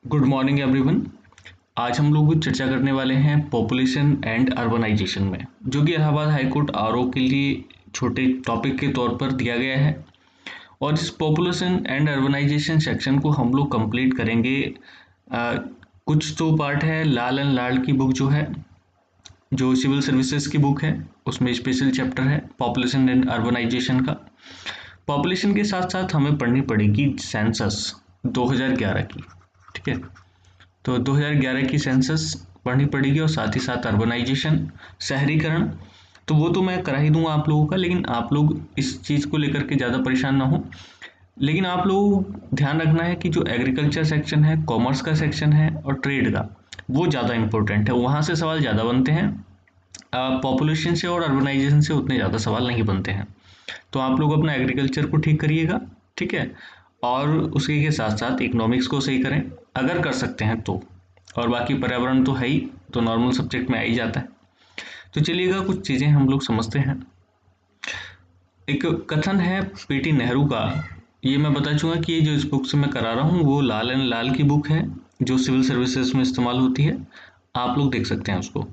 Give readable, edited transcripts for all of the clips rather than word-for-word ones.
Good morning everyone. आज हम लोग चर्चा करने वाले हैं पॉपुलेशन एंड अर्बनाइजेशन में, जो कि इलाहाबाद हाई कोर्ट आरओ के लिए छोटे टॉपिक के तौर पर दिया गया है। और इस पॉपुलेशन एंड अर्बनाइजेशन सेक्शन को हम लोग कंप्लीट करेंगे। कुछ तो पार्ट है, लाल एंड लाल की बुक जो है, जो सिविल सर्विसेज की बुक है, उसमें स्पेशल चैप्टर है पॉपुलेशन एंड अर्बनाइजेशन का। पॉपुलेशन के साथ साथ हमें पढ़नी पड़ेगी सेंसस 2011 की, ठीक है। तो 2011 की सेंसस पढ़नी पड़ेगी और साथ ही साथ अर्बनाइजेशन, शहरीकरण। तो वो तो मैं करा ही दूंगा आप लोगों का, लेकिन आप लोग इस चीज़ को लेकर के ज़्यादा परेशान ना हो। लेकिन आप लोगों को ध्यान रखना है कि जो एग्रीकल्चर सेक्शन है, कॉमर्स का सेक्शन है और ट्रेड का, वो ज़्यादा इंपॉर्टेंट है। वहाँ से सवाल ज़्यादा बनते हैं, पॉपुलेशन से और अर्बनाइजेशन से उतने ज़्यादा सवाल नहीं बनते हैं। तो आप लोग अपना एग्रीकल्चर को ठीक करिएगा, ठीक है। और उसी के साथ साथ इकोनॉमिक्स को सही करें अगर कर सकते हैं तो। और बाकी पर्यावरण तो है ही, तो नॉर्मल सब्जेक्ट में आ ही जाता है। तो चलिएगा कुछ चीज़ें हम लोग समझते हैं। एक कथन है पीटी नेहरू का, ये मैं बता चुका कि ये जो इस बुक से मैं करा रहा हूँ वो लाल एंड लाल की बुक है, जो सिविल सर्विसेज में इस्तेमाल होती है। आप लोग देख सकते हैं उसको।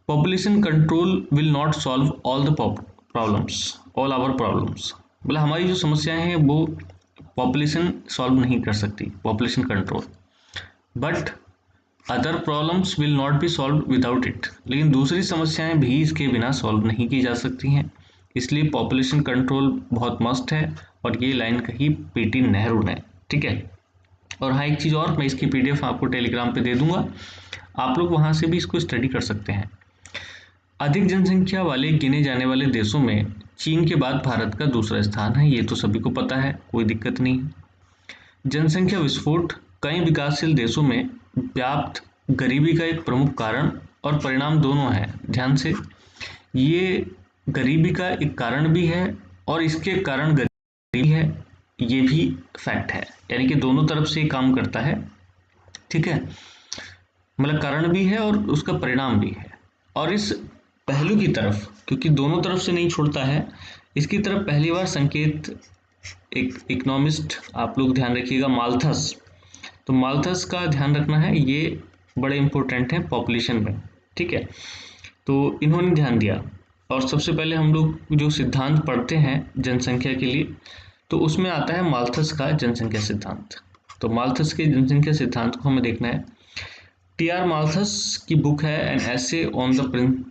Population control will not solve all the problems, all our problems. मतलब हमारी जो समस्याएं हैं वो पॉपुलेशन सॉल्व नहीं कर सकती, population control. But other problems will not be solve without it. लेकिन दूसरी समस्याएं भी इसके बिना सॉल्व नहीं की जा सकती हैं, इसलिए पॉपुलेशन कंट्रोल बहुत मस्ट है। और ये लाइन कही पीटी नेहरू ने, ठीक है। और हाँ, एक चीज़ और, मैं इसकी पीडीएफ आपको टेलीग्राम पे दे दूंगा, आप लोग वहाँ से भी इसको स्टडी कर सकते हैं। अधिक जनसंख्या वाले गिने जाने वाले देशों में चीन के बाद भारत का दूसरा स्थान है, ये तो सभी को पता है, कोई दिक्कत नहीं। जनसंख्या विस्फोट कई विकासशील देशों में व्याप्त गरीबी का एक प्रमुख कारण और परिणाम दोनों है। ध्यान से, ये गरीबी का एक कारण भी है और इसके कारण गरीबी है, ये भी फैक्ट है। यानी कि दोनों तरफ से काम करता है, ठीक है। मतलब कारण भी है और उसका परिणाम भी है। और इस पहलू की तरफ, क्योंकि दोनों तरफ से नहीं छोड़ता है, इसकी तरफ पहली बार संकेत एक इकोनॉमिस्ट, आप लोग ध्यान रखिएगा, माल्थस। तो माल्थस का ध्यान रखना है, ये बड़े इंपॉर्टेंट हैं पॉपुलेशन में, ठीक है। तो इन्होंने ध्यान दिया। और सबसे पहले हम लोग जो सिद्धांत पढ़ते हैं जनसंख्या के लिए, तो उसमें आता है माल्थस का जनसंख्या सिद्धांत। तो माल्थस के जनसंख्या सिद्धांत को हमें देखना है। टी आर माल्थस की बुक है an essay on the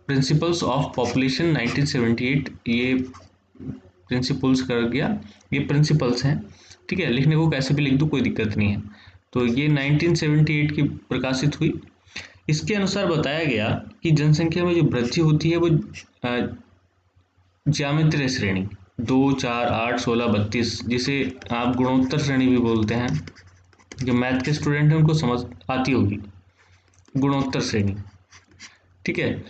principles of population 1978। ये प्रिंसिपल्स कर गया, ये प्रिंसिपल्स हैं, ठीक है। लिखने को कैसे भी लिख दो, कोई दिक्कत नहीं है। तो ये 1978 की प्रकाशित हुई। इसके अनुसार बताया गया कि जनसंख्या में जो वृद्धि होती है वो ज्यामितीय श्रेणी 2, 4, 8, 16, 32, जिसे आप गुणोत्तर श्रेणी भी बोलते हैं, जो मैथ के स्टूडेंट हैं उनको समझ आती होगी, गुणोत्तर श्रेणी, ठीक है।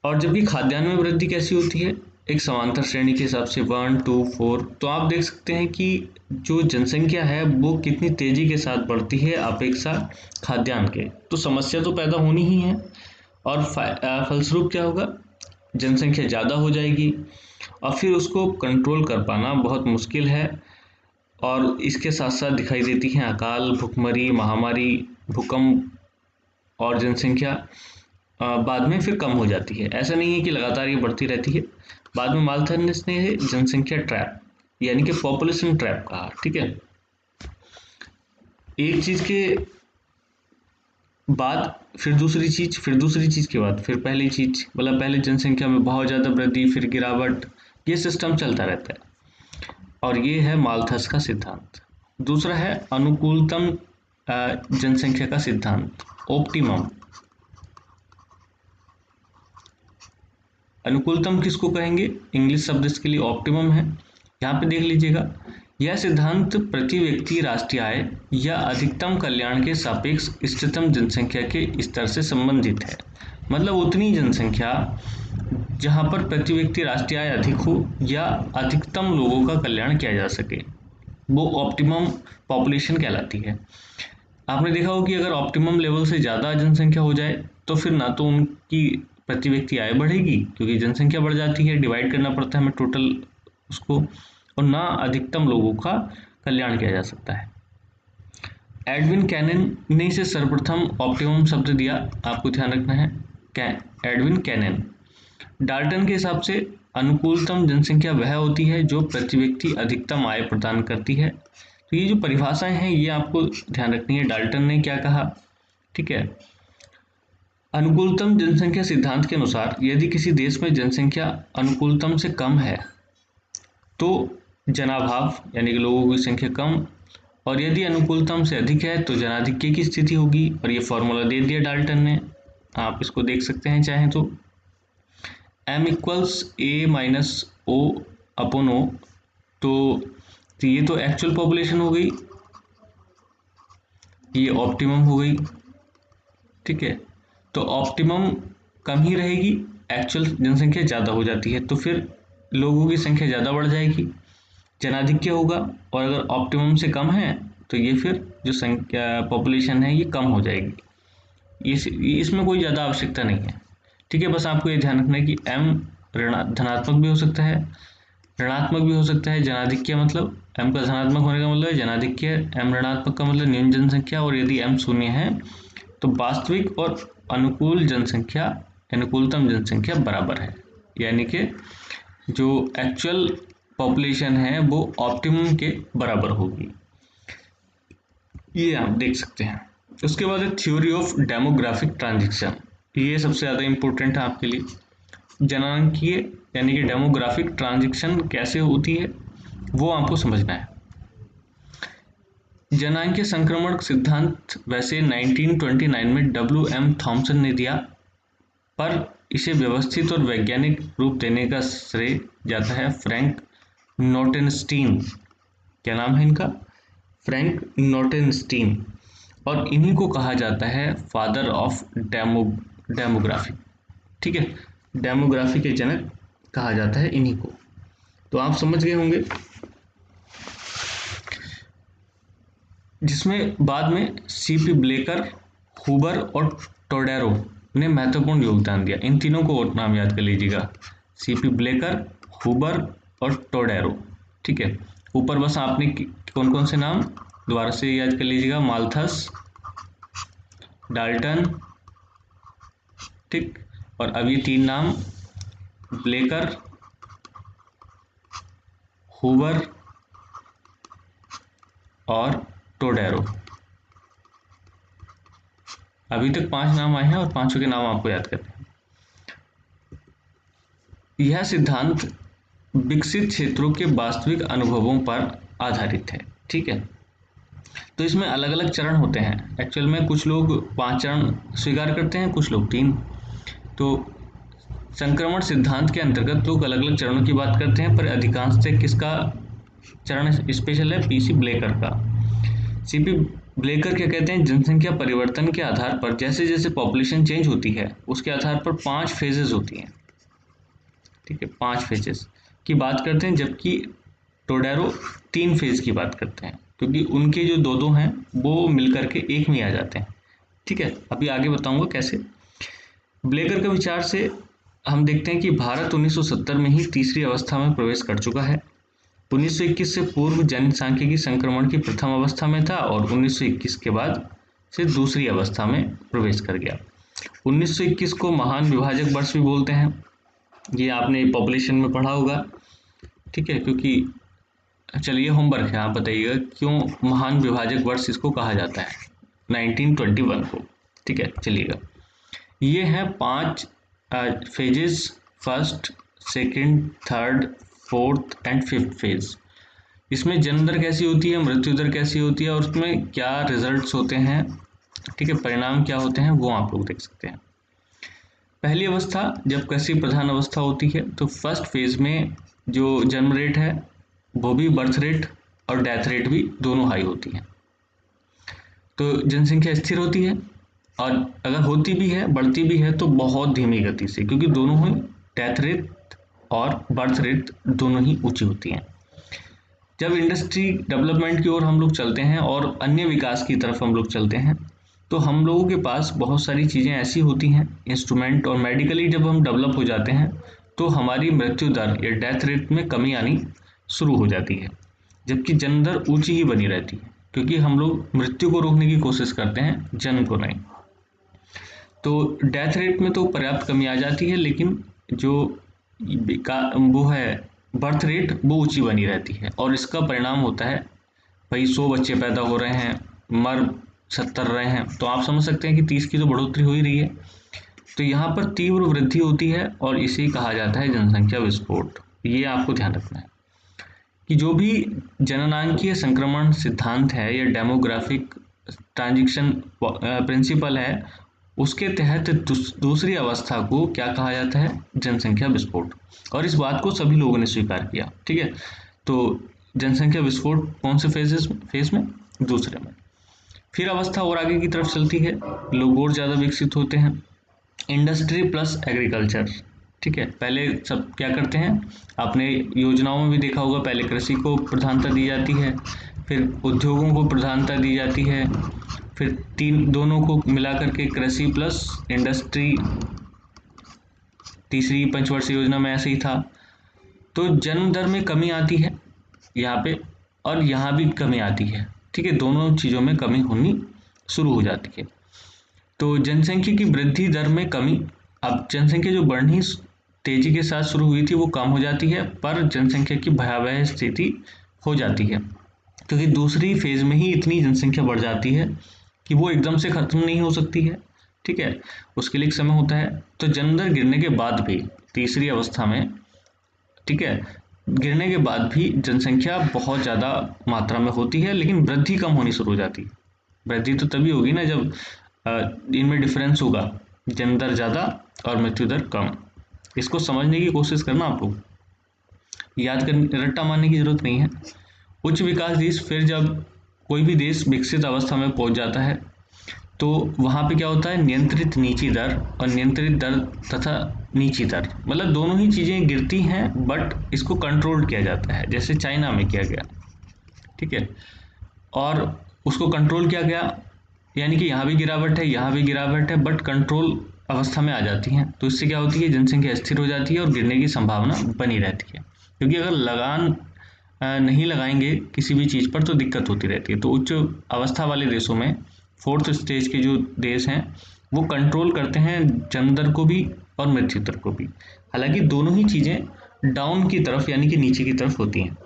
और जबकि खाद्यान्न में वृद्धि कैसी होती है, एक समांतर श्रेणी के हिसाब से 1, 2, 4। तो आप देख सकते हैं कि जो जनसंख्या है वो कितनी तेजी के साथ बढ़ती है अपेक्षा खाद्यान्न के। तो समस्या तो पैदा होनी ही है, और फलस्वरूप क्या होगा, जनसंख्या ज़्यादा हो जाएगी और फिर उसको कंट्रोल कर पाना बहुत मुश्किल है। और इसके साथ साथ दिखाई देती हैं अकाल, भुखमरी, महामारी, भूकंप, और जनसंख्या बाद में फिर कम हो जाती है। ऐसा नहीं है कि लगातार ये बढ़ती रहती है। बाद में माल्थस ने जनसंख्या ट्रैप, यानी कि पॉपुलेशन ट्रैप कहा, ठीक है। एक चीज के बाद फिर दूसरी चीज, फिर दूसरी चीज के बाद फिर पहली चीज, मतलब पहले जनसंख्या में बहुत ज्यादा वृद्धि, फिर गिरावट, ये सिस्टम चलता रहता है। और ये है माल्थस का सिद्धांत। दूसरा है अनुकूलतम जनसंख्या का सिद्धांत, ऑप्टिमम। अनुकूलतम किसको कहेंगे, इंग्लिश शब्द इसके लिए ऑप्टिमम है। यहाँ पे देख लीजिएगा, यह सिद्धांत प्रति व्यक्ति राष्ट्रीय आय या अधिकतम कल्याण के सापेक्ष इष्टतम जनसंख्या के स्तर से संबंधित है। मतलब उतनी जनसंख्या जहाँ पर प्रति व्यक्ति राष्ट्रीय आय अधिक हो या अधिकतम लोगों का कल्याण किया जा सके, वो ऑप्टिमम पॉपुलेशन कहलाती है। आपने देखा हो कि अगर ऑप्टिमम लेवल से ज़्यादा जनसंख्या हो जाए तो फिर ना तो उनकी प्रति व्यक्ति आय बढ़ेगी, क्योंकि जनसंख्या बढ़ जाती है, डिवाइड करना पड़ता है हमें टोटल उसको, और ना अधिकतम लोगों का कल्याण किया जा सकता है। एडविन कैनन ने इसे सर्वप्रथम ऑप्टिमम शब्द दिया, आपको ध्यान रखना है, एडविन कैनन। डाल्टन के हिसाब से अनुकूलतम जनसंख्या वह होती है जो प्रति व्यक्ति अधिकतम आय प्रदान करती है। तो ये जो परिभाषाएं हैं ये आपको ध्यान रखनी है, डाल्टन ने क्या कहा, ठीक है। अनुकूलतम जनसंख्या सिद्धांत के अनुसार यदि किसी देश में जनसंख्या अनुकूलतम से कम है तो जनाभाव यानी कि लोगों की संख्या कम, और यदि अनुकूलतम से अधिक है तो जनाधिक्य की स्थिति होगी। और ये फॉर्मूला दे दिया डाल्टन ने, आप इसको देख सकते हैं चाहें तो, m equals a minus O upon O. तो ये तो एक्चुअल पॉपुलेशन हो गई, ये ऑप्टिमम हो गई, ठीक है। तो ऑप्टिमम कम ही रहेगी, एक्चुअल जनसंख्या ज़्यादा हो जाती है, तो फिर लोगों की संख्या ज़्यादा बढ़ जाएगी, जनाधिक्य होगा। और अगर ऑप्टिमम से कम है तो ये फिर जो संख्या पॉपुलेशन है ये कम हो जाएगी। इसमें कोई ज़्यादा आवश्यकता नहीं है, ठीक है। बस आपको ये ध्यान रखना है कि m धनात्मक भी हो सकता है, ऋणात्मक भी हो सकता है। जनाधिक्य मतलब m का धनात्मक होने का मतलब है जनाधिक्य, m ऋणात्मक का मतलब न्यून जनसंख्या, और यदि m शून्य है तो वास्तविक और अनुकूल जनसंख्या, अनुकूलतम जनसंख्या बराबर है, यानी कि जो एक्चुअल पॉपुलेशन है वो ऑप्टिमम के बराबर होगी, ये आप देख सकते हैं। उसके बाद है थ्योरी ऑफ डेमोग्राफिक ट्रांजिशन, ये सबसे ज़्यादा इम्पोर्टेंट है आपके लिए। जनांकीय यानी कि डेमोग्राफिक ट्रांजिशन कैसे होती है वो आपको समझना है। जनांकीय संक्रमण सिद्धांत वैसे 1929 में W.M. थॉमसन ने दिया, पर इसे व्यवस्थित और वैज्ञानिक रूप देने का श्रेय जाता है फ्रैंक नोटेनस्टीन। क्या नाम है इनका? फ्रैंक नोटेनस्टीन। और इन्हीं को कहा जाता है फादर ऑफ डेमोग्राफी, ठीक है। डेमोग्राफी के जनक कहा जाता है इन्हीं को। तो आप समझ गए होंगे, जिसमें बाद में सीपी ब्लेकर, हुबर और टोडेरो ने महत्वपूर्ण योगदान दिया। इन तीनों को नाम याद कर लीजिएगा, सीपी ब्लेकर, हुबर और टोडेरो, ठीक है। ऊपर बस आपने कौन कौन से नाम दोबारा से याद कर लीजिएगा, माल्थस, डाल्टन, ठीक। और अब ये तीन नाम ब्लेकर, हुबर और टोडेरो, अभी तक 5 नाम आए हैं और पांचों के नाम आपको याद करने हैं। यह सिद्धांत विकसित क्षेत्रों के वास्तविक अनुभवों पर आधारित है, ठीक है। तो इसमें अलग अलग चरण होते हैं, एक्चुअल में कुछ लोग 5 चरण स्वीकार करते हैं, कुछ लोग 3। तो संक्रमण सिद्धांत के अंतर्गत लोग अलग अलग चरणों की बात करते हैं, पर अधिकांशतः किसका चरण स्पेशल है? पीसी ब्लेकर का। सीपी ब्लेकर क्या कहते हैं? जनसंख्या परिवर्तन के आधार पर जैसे जैसे पॉपुलेशन चेंज होती है उसके आधार पर 5 फेजेस होती हैं, ठीक है। 5 फेजेस की बात करते हैं, जबकि टोडेरो 3 फेज की बात करते हैं, क्योंकि उनके जो दो हैं वो मिलकर के एक में आ जाते हैं, ठीक है। अभी आगे बताऊंगा कैसे। ब्लेकर के विचार से हम देखते हैं कि भारत 1970 में ही तीसरी अवस्था में प्रवेश कर चुका है। 1921 से पूर्व जनसांख्यिकी संक्रमण की प्रथम अवस्था में था और 1921 के बाद से दूसरी अवस्था में प्रवेश कर गया। 1921 को महान विभाजक वर्ष भी बोलते हैं, ये आपने पॉपुलेशन में पढ़ा होगा, ठीक है। क्योंकि चलिए होमवर्क है, आप बताइएगा क्यों महान विभाजक वर्ष इसको कहा जाता है 1921 को, ठीक है। चलिएगा, ये हैं 5 phases, first, second, third, fourth and fifth phase. इसमें जन्म दर कैसी होती है, मृत्यु दर कैसी होती है और उसमें क्या रिजल्ट्स होते हैं, ठीक है, परिणाम क्या होते हैं, वो आप लोग देख सकते हैं। पहली अवस्था जब कृषि प्रधान अवस्था होती है तो फर्स्ट फेज में जो जन्म रेट है वो भी बर्थ रेट और डेथ रेट भी दोनों हाई होती हैं। तो जनसंख्या स्थिर होती है, और अगर होती भी है, बढ़ती भी है तो बहुत धीमी गति से, क्योंकि दोनों ही डेथ रेट और बर्थ रेट दोनों ही ऊंची होती हैं। जब इंडस्ट्री डेवलपमेंट की ओर हम लोग चलते हैं और अन्य विकास की तरफ हम लोग चलते हैं तो हम लोगों के पास बहुत सारी चीज़ें ऐसी होती हैं, इंस्ट्रूमेंट, और मेडिकली जब हम डेवलप हो जाते हैं तो हमारी मृत्यु दर या डेथ रेट में कमी आनी शुरू हो जाती है। जबकि जन्म दर ऊंची ही बनी रहती है, क्योंकि हम लोग मृत्यु को रोकने की कोशिश करते हैं, जन्म को नहीं। तो डेथ रेट में तो पर्याप्त कमी आ जाती है, लेकिन जो वो है बर्थ रेट वो ऊंची बनी रहती है, और इसका परिणाम होता है भाई 100 बच्चे पैदा हो रहे हैं, मर 70 रहे हैं, तो आप समझ सकते हैं कि 30 की तो बढ़ोतरी हो ही रही है। तो यहाँ पर तीव्र वृद्धि होती है और इसे कहा जाता है जनसंख्या विस्फोट। ये आपको ध्यान रखना है कि जो भी जननांकीय संक्रमण सिद्धांत है या डेमोग्राफिक ट्रांजिशन प्रिंसिपल है, उसके तहत दूसरी अवस्था को क्या कहा जाता है, जनसंख्या विस्फोट। और इस बात को सभी लोगों ने स्वीकार किया, ठीक है। तो जनसंख्या विस्फोट कौन से फेज में, दूसरे में। फिर अवस्था और आगे की तरफ चलती है, लोग और ज़्यादा विकसित होते हैं, इंडस्ट्री प्लस एग्रीकल्चर, ठीक है। पहले सब क्या करते हैं, आपने योजनाओं में भी देखा होगा, पहले कृषि को प्रधानता दी जाती है, फिर उद्योगों को प्रधानता दी जाती है, फिर दोनों को मिला करके कृषि प्लस इंडस्ट्री, तीसरी पंचवर्षीय योजना में ऐसे ही था। तो जन्म दर में कमी आती है यहाँ पे, और यहाँ भी कमी आती है, ठीक है, दोनों चीज़ों में कमी होनी शुरू हो जाती है। तो जनसंख्या की वृद्धि दर में कमी, अब जनसंख्या जो बढ़नी तेजी के साथ शुरू हुई थी वो कम हो जाती है, पर जनसंख्या की भयावह स्थिति हो जाती है, क्योंकि दूसरी फेज में ही इतनी जनसंख्या बढ़ जाती है कि वो एकदम से खत्म नहीं हो सकती है, ठीक है, उसके लिए एक समय होता है। तो जन्म दर गिरने के बाद भी तीसरी अवस्था में, ठीक है, गिरने के बाद भी जनसंख्या बहुत ज़्यादा मात्रा में होती है, लेकिन वृद्धि कम होनी शुरू हो जाती है। वृद्धि तो तभी होगी ना जब इनमें डिफरेंस होगा, जन्म दर ज़्यादा और मृत्यु दर कम। इसको समझने की कोशिश करना, आप लोग याद कर, रट्टा मारने की जरूरत नहीं है। उच्च विकास देश, फिर जब कोई भी देश विकसित अवस्था में पहुंच जाता है तो वहाँ पे क्या होता है, नियंत्रित नीची दर और नियंत्रित दर तथा नीची दर, मतलब दोनों ही चीज़ें गिरती हैं, बट इसको कंट्रोल किया जाता है, जैसे चाइना में किया गया, ठीक है। और उसको कंट्रोल किया गया, यानी कि यहाँ भी गिरावट है, यहाँ भी गिरावट है, बट कंट्रोल अवस्था में आ जाती हैं। तो इससे क्या होती है, जनसंख्या स्थिर हो जाती है और गिरने की संभावना बनी रहती है, क्योंकि अगर लगान नहीं लगाएंगे किसी भी चीज़ पर तो दिक्कत होती रहती है। तो उच्च अवस्था वाले देशों में, फोर्थ स्टेज के जो देश हैं, वो कंट्रोल करते हैं जन्म दर को भी और मृत्यु दर को भी। हालांकि दोनों ही चीज़ें डाउन की तरफ यानी कि नीचे की तरफ होती हैं।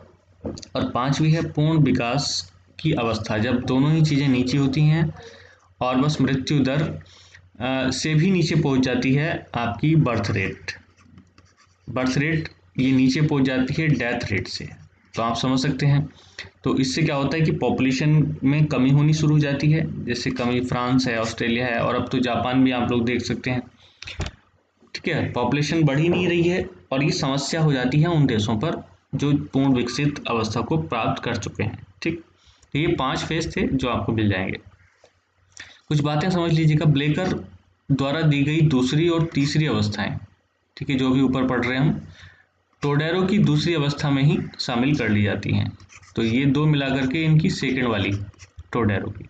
और पांचवी है पूर्ण विकास की अवस्था, जब दोनों ही चीज़ें नीचे होती हैं और बस मृत्यु दर से भी नीचे पहुंच जाती है आपकी बर्थ रेट ये नीचे पहुंच जाती है डेथ रेट से। तो आप समझ सकते हैं। तो इससे क्या होता है कि पॉपुलेशन में कमी होनी शुरू हो जाती है, जैसे कमी फ्रांस है, ऑस्ट्रेलिया है, और अब तो जापान भी आप लोग देख सकते हैं, ठीक है। पॉपुलेशन बढ़ ही नहीं रही है और ये समस्या हो जाती है उन देशों पर जो पूर्ण विकसित अवस्था को प्राप्त कर चुके हैं, ठीक। तो ये 5 फेज थे जो आपको मिल जाएंगे। कुछ बातें समझ लीजिएगा, ब्लेकर द्वारा दी गई दूसरी और तीसरी अवस्थाएं, ठीक है, जो भी ऊपर पढ़ रहे हैं हम, टोडेरो की दूसरी अवस्था में ही शामिल कर ली जाती हैं। तो ये दो मिलाकर के इनकी सेकंड वाली टोडेरो की,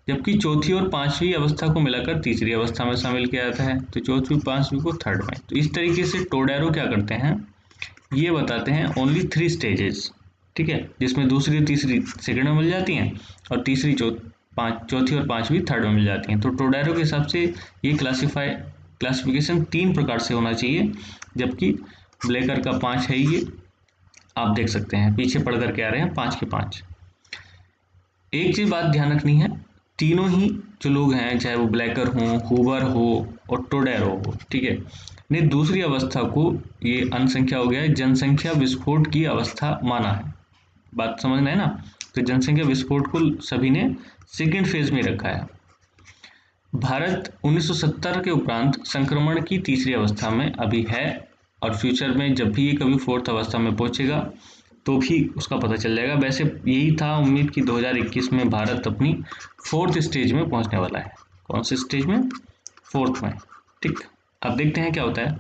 जबकि चौथी और पांचवी अवस्था को मिलाकर तीसरी अवस्था में शामिल किया जाता है, तो चौथी पांचवी को थर्ड में। तो इस तरीके से टोडेरो क्या करते हैं, ये बताते हैं ओनली 3 स्टेजेस, ठीक है, जिसमें दूसरी और तीसरी सेकंड में मिल जाती हैं और तीसरी चौथी और पांचवी थर्ड में मिल जाती हैं। तो टोडेरो के हिसाब से ये क्लासिफिकेशन 3 प्रकार से होना चाहिए, जबकि ब्लेकर का 5 है। ये आप देख सकते हैं, पीछे पढ़ करके आ रहे हैं 5 के 5। एक चीज बात ध्यान रखनी है, तीनों ही जो लोग हैं, चाहे वो ब्लेकर हो, हूवर हो और टोडेरो हो, ठीक है, ने दूसरी अवस्था को, ये अनुसंख्या हो गया है, जनसंख्या विस्फोट की अवस्था माना है। बात समझना है ना। तो जनसंख्या विस्फोट को सभी ने सेकेंड फेज में रखा है। भारत 1970 के उपरांत संक्रमण की तीसरी अवस्था में अभी है, और फ्यूचर में जब भी ये कभी फोर्थ अवस्था में पहुंचेगा तो भी उसका पता चल जाएगा। वैसे यही था उम्मीद कि 2021 में भारत अपनी फोर्थ स्टेज में पहुंचने वाला है। कौन से स्टेज में, फोर्थ में, ठीक। अब देखते हैं क्या होता है।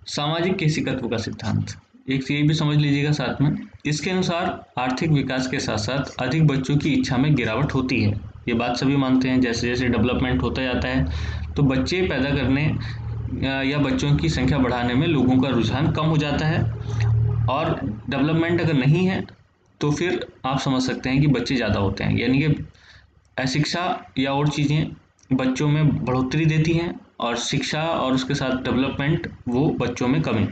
सामाजिक केसिकत्व का सिद्धांत, एक ये भी समझ लीजिएगा साथ में। इसके अनुसार आर्थिक विकास के साथ साथ अधिक बच्चों की इच्छा में गिरावट होती है। ये बात सभी मानते हैं, जैसे जैसे डेवलपमेंट होता जाता है तो बच्चे पैदा करने या बच्चों की संख्या बढ़ाने में लोगों का रुझान कम हो जाता है, और डेवलपमेंट अगर नहीं है तो फिर आप समझ सकते हैं कि बच्चे ज़्यादा होते हैं, यानी कि अशिक्षा या और चीज़ें बच्चों में बढ़ोतरी देती हैं और शिक्षा और उसके साथ डेवलपमेंट वो बच्चों में कमी।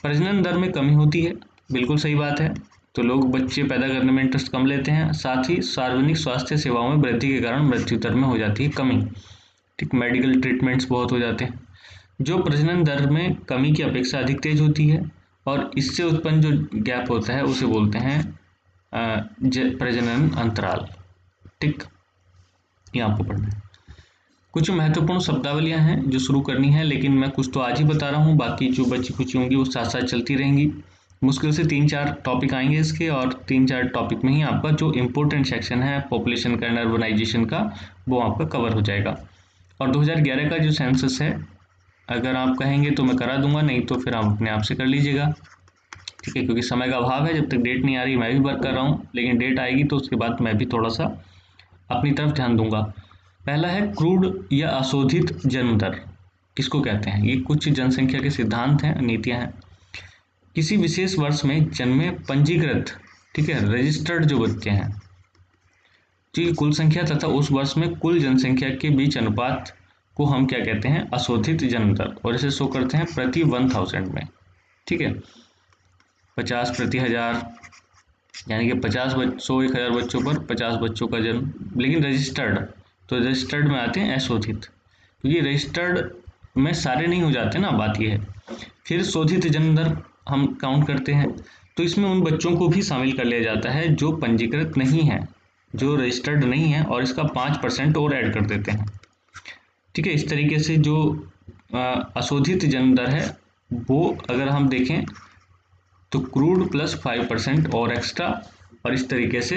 प्रजनन दर में कमी होती है, बिल्कुल सही बात है। तो लोग बच्चे पैदा करने में इंटरेस्ट कम लेते हैं, साथ ही सार्वजनिक स्वास्थ्य सेवाओं में वृद्धि के कारण मृत्यु दर में हो जाती है कमी। ठीक, मेडिकल ट्रीटमेंट्स बहुत हो जाते हैं। जो प्रजनन दर में कमी की अपेक्षा अधिक तेज होती है और इससे उत्पन्न जो गैप होता है उसे बोलते हैं प्रजनन अंतराल। ठीक, ये आपको पढ़ना है। कुछ महत्वपूर्ण शब्दावलियां हैं जो शुरू करनी है, लेकिन मैं कुछ तो आज ही बता रहा हूँ, बाकी जो बची कुछ होंगी वो साथ साथ चलती रहेंगी। मुश्किल से 3-4 टॉपिक आएंगे इसके, और 3-4 टॉपिक में ही आपका जो इम्पोर्टेंट सेक्शन है पॉपुलेशन का एंड अर्बनाइजेशन का वो आपका कवर हो जाएगा। और 2011 का जो सेंसस है, अगर आप कहेंगे तो मैं करा दूंगा, नहीं तो फिर आप अपने आप से कर लीजिएगा। ठीक है, क्योंकि समय का अभाव है, जब तक डेट नहीं आ रही मैं भी वर्क कर रहा हूँ, लेकिन डेट आएगी तो उसके बाद मैं भी थोड़ा सा अपनी तरफ ध्यान दूंगा। पहला है क्रूड या अशोधित जन्म दर। किसको कहते हैं? ये कुछ जनसंख्या के सिद्धांत हैं, नीतियां हैं। किसी विशेष वर्ष में जन्मे पंजीकृत, ठीक है, रजिस्टर्ड जो बच्चे हैं, जी, कुल संख्या तथा उस वर्ष में कुल जनसंख्या के बीच अनुपात को हम क्या कहते हैं? अशोधित जन्म दर। और इसे शो करते हैं प्रति 1000 में। ठीक है, 50 प्रति 1000, यानी कि 100-1000 बच्चों पर 50 बच्चों का जन्म। लेकिन रजिस्टर्ड, तो रजिस्टर्ड में आते हैं अशोधित, क्योंकि रजिस्टर्ड में सारे नहीं हो जाते ना, बात यह है। फिर शोधित जन्म दर हम काउंट करते हैं, तो इसमें उन बच्चों को भी शामिल कर लिया जाता है जो पंजीकृत नहीं है, जो रजिस्टर्ड नहीं है, और इसका 5% और ऐड कर देते हैं। ठीक है, इस तरीके से जो अशोधित जन्म दर है वो अगर हम देखें तो क्रूड प्लस 5% और एक्स्ट्रा, और इस तरीके से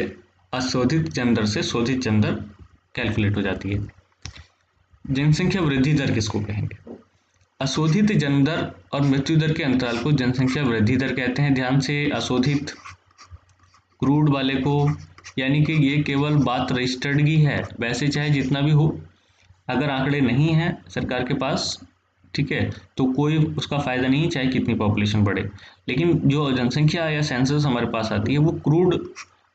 अशोधित जन्म दर से शोधित जन्म दर कैलकुलेट हो जाती है। जनसंख्या वृद्धि दर किसको कहेंगे? अशोधित जन्म दर और मृत्यु दर के अंतराल को जनसंख्या वृद्धि दर कहते हैं। ध्यान से, अशोधित क्रूड वाले को, यानी कि ये केवल बात रजिस्टर्ड की है, वैसे चाहे जितना भी हो, अगर आंकड़े नहीं हैं सरकार के पास, ठीक है, तो कोई उसका फ़ायदा नहीं, चाहे कितनी पॉपुलेशन बढ़े। लेकिन जो जनसंख्या या सेंसस हमारे पास आती है वो क्रूड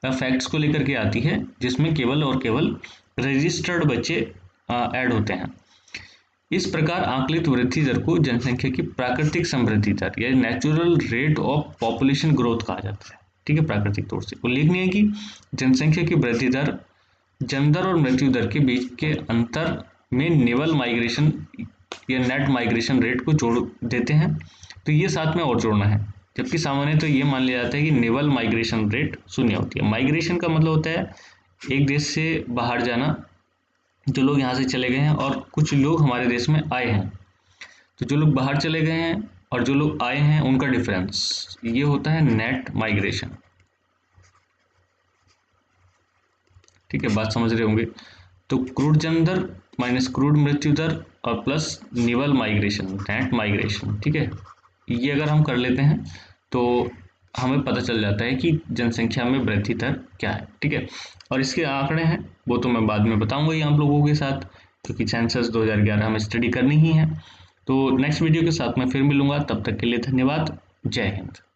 फैक्ट्स को लेकर के आती है, जिसमें केवल और केवल रजिस्टर्ड बच्चे ऐड होते हैं। इस प्रकार आंकलित वृद्धि दर को जनसंख्या की प्राकृतिक समृद्धि दर या natural rate of population growth कहा जाता है। ठीक है, प्राकृतिक तौर से उल्लेखनीय है कि जनसंख्या की वृद्धि दर जन्म दर और मृत्यु दर के बीच के अंतर में निवल माइग्रेशन या नेट माइग्रेशन रेट को जोड़ देते हैं, तो ये साथ में और जोड़ना है। जबकि सामान्य तो ये मान लिया जाता है कि निवल माइग्रेशन रेट शून्य होती है। माइग्रेशन का मतलब होता है एक देश से बाहर जाना, जो लोग यहाँ से चले गए हैं और कुछ लोग हमारे देश में आए हैं, तो जो लोग बाहर चले गए हैं और जो लोग आए हैं उनका डिफरेंस, ये होता है नेट माइग्रेशन। ठीक है, बात समझ रहे होंगे। तो क्रूड जन्म दर माइनस क्रूड मृत्यु दर और प्लस निवल माइग्रेशन, नेट माइग्रेशन। ठीक है, ये अगर हम कर लेते हैं तो हमें पता चल जाता है कि जनसंख्या में वृद्धि दर क्या है। ठीक है, और इसके आंकड़े हैं वो तो मैं बाद में बताऊंगा ही आप लोगों के साथ, क्योंकि सेंसस 2011 हमें स्टडी करनी ही है। तो नेक्स्ट वीडियो के साथ मैं फिर मिलूंगा, तब तक के लिए धन्यवाद। जय हिंद।